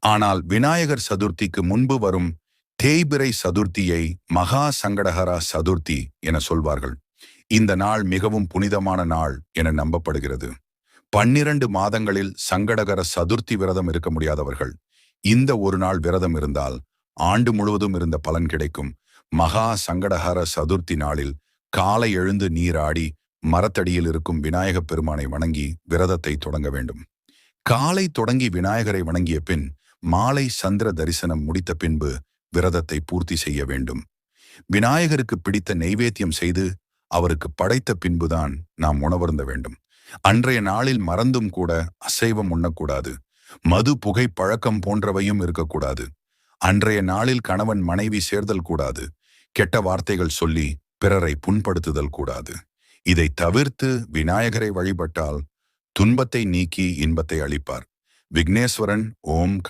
ஆனால் விநாயகர் சதுர்த்திக்கு முன்பு வரும் தேய்பிறை சதுர்த்தியை மகா சங்கடஹரா சதுர்த்தி என சொல்வார்கள். இந்த நாள் மிகவும் புனிதமான நாள் என நம்பப்படுகிறது. 12 மாதங்களில் சங்கடகர சதுர்த்தி விரதம் இருக்க முடியாதவர்கள் இந்த ஒரு நாள் விரதம் இருந்தால் ஆண்டு முழுவதும் இருந்த பலன் கிடைக்கும். மகா சங்கடஹர சதுர்த்தி நாளில் காலை எழுந்து நீராடி மரத்தடியில் இருக்கும் விநாயகப் பெருமானை வணங்கி விரதத்தை தொடங்க வேண்டும். காலை தொடங்கி விநாயகரை வணங்கிய பின் மாலை சந்திர தரிசனம் முடித்த பின்பு விரதத்தை பூர்த்தி செய்ய வேண்டும். விநாயகருக்கு பிடித்த நெய்வேத்தியம் செய்து அவருக்கு படைத்த பின்புதான் நாம் உணவருந்த வேண்டும். அன்றைய நாளில் மறந்தும் கூட அசைவம் உண்ணக்கூடாது. மது புகை பழக்கம் போன்றவையும் இருக்கக்கூடாது. அன்றைய நாளில் கணவன் மனைவி சேர்தல் கூடாது. கெட்ட வார்த்தைகள் சொல்லி பிறரை புண்படுத்துதல் கூடாது. இதை தவிர்த்து விநாயகரை வழிபட்டால் துன்பத்தை நீக்கி இன்பத்தை அளிப்பார். விக்னேஸ்வரன் ஓம்